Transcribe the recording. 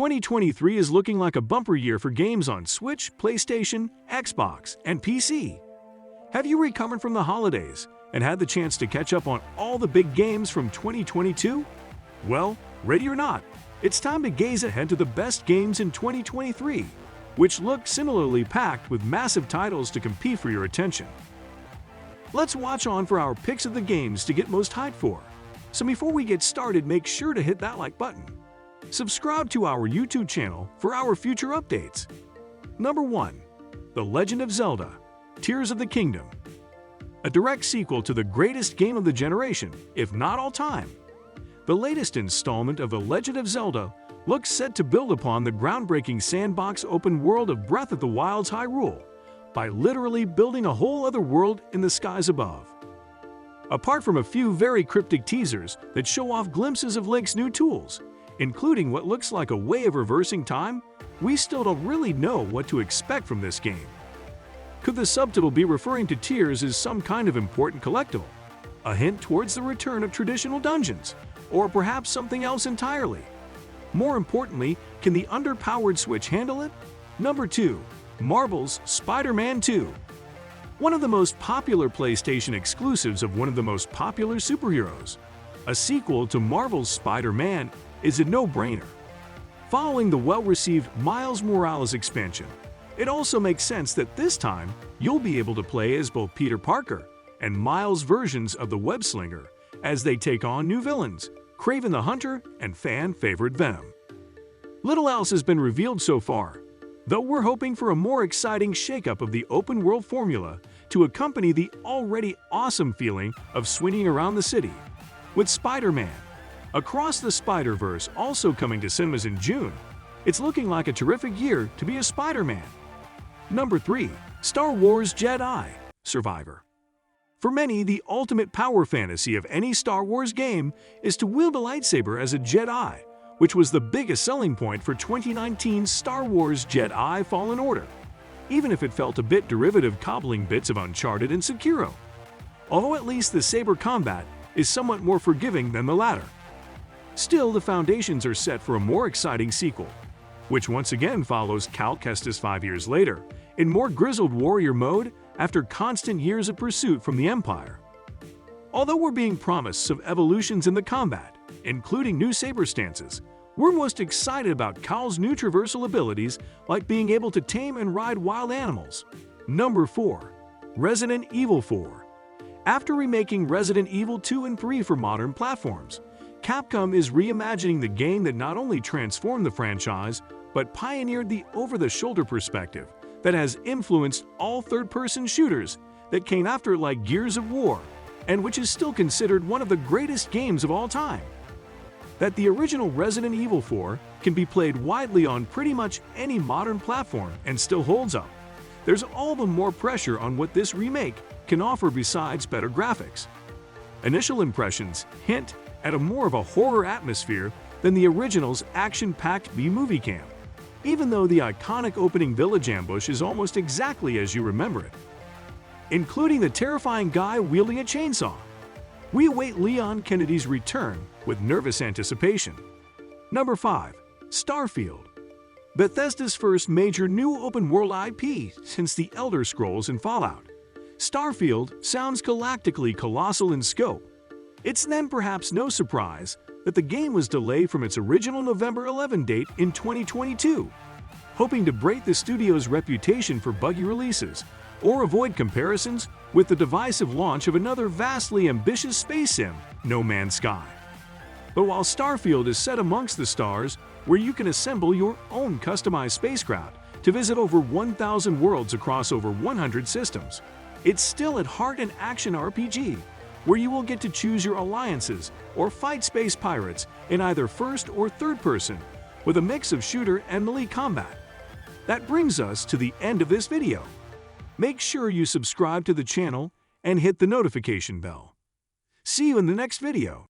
2023 is looking like a bumper year for games on Switch, PlayStation, Xbox, and PC. Have you recovered from the holidays and had the chance to catch up on all the big games from 2022? Well, ready or not, it's time to gaze ahead to the best games in 2023, which look similarly packed with massive titles to compete for your attention. Let's watch on for our picks of the games to get most hyped for. So before we get started, make sure to hit that like button. Subscribe to our YouTube channel for our future updates. Number 1. The Legend of Zelda: Tears of the Kingdom. A direct sequel to the greatest game of the generation, if not all time. The latest installment of The Legend of Zelda looks set to build upon the groundbreaking sandbox open world of Breath of the Wild's Hyrule by literally building a whole other world in the skies above. Apart from a few very cryptic teasers that show off glimpses of Link's new tools, including what looks like a way of reversing time, we still don't really know what to expect from this game. Could the subtitle be referring to Tears as some kind of important collectible, a hint towards the return of traditional dungeons, or perhaps something else entirely? More importantly, can the underpowered Switch handle it? Number 2. Marvel's Spider-Man 2. One of the most popular PlayStation exclusives of one of the most popular superheroes. A sequel to Marvel's Spider-Man is a no-brainer. Following the well-received Miles Morales expansion, it also makes sense that this time you'll be able to play as both Peter Parker and Miles' versions of the Web-Slinger as they take on new villains, Kraven the Hunter and fan-favorite Venom. Little else has been revealed so far, though we're hoping for a more exciting shakeup of the open-world formula to accompany the already awesome feeling of swinging around the city. With Spider-Man: Across the Spider-Verse also coming to cinemas in June, it's looking like a terrific year to be a Spider-Man. Number 3. Star Wars Jedi: Survivor. For many, the ultimate power fantasy of any Star Wars game is to wield a lightsaber as a Jedi, which was the biggest selling point for 2019's Star Wars Jedi Fallen Order, even if it felt a bit derivative cobbling bits of Uncharted and Sekiro. Although at least the saber combat is somewhat more forgiving than the latter. Still, the foundations are set for a more exciting sequel, which once again follows Cal Kestis 5 years later, in more grizzled warrior mode after constant years of pursuit from the Empire. Although we're being promised some evolutions in the combat, including new saber stances, we're most excited about Cal's new traversal abilities like being able to tame and ride wild animals. Number 4. Resident Evil 4. After remaking Resident Evil 2 and 3 for modern platforms, Capcom is reimagining the game that not only transformed the franchise, but pioneered the over-the-shoulder perspective that has influenced all third-person shooters that came after it, like Gears of War, and which is still considered one of the greatest games of all time. That the original Resident Evil 4 can be played widely on pretty much any modern platform and still holds up, there's all the more pressure on what this remake can offer besides better graphics. Initial impressions hint at a more of a horror atmosphere than the original's action-packed B-movie camp, even though the iconic opening village ambush is almost exactly as you remember it, including the terrifying guy wielding a chainsaw. We await Leon Kennedy's return with nervous anticipation. Number 5. Starfield. Bethesda's first major new open-world IP since The Elder Scrolls and Fallout. Starfield sounds galactically colossal in scope. It's then perhaps no surprise that the game was delayed from its original November 11 date in 2022, hoping to break the studio's reputation for buggy releases or avoid comparisons with the divisive launch of another vastly ambitious space sim, No Man's Sky. But while Starfield is set amongst the stars, where you can assemble your own customized spacecraft to visit over 1,000 worlds across over 100 systems, it's still at heart an action RPG, where you will get to choose your alliances or fight space pirates in either first or third person, with a mix of shooter and melee combat. That brings us to the end of this video. Make sure you subscribe to the channel and hit the notification bell. See you in the next video.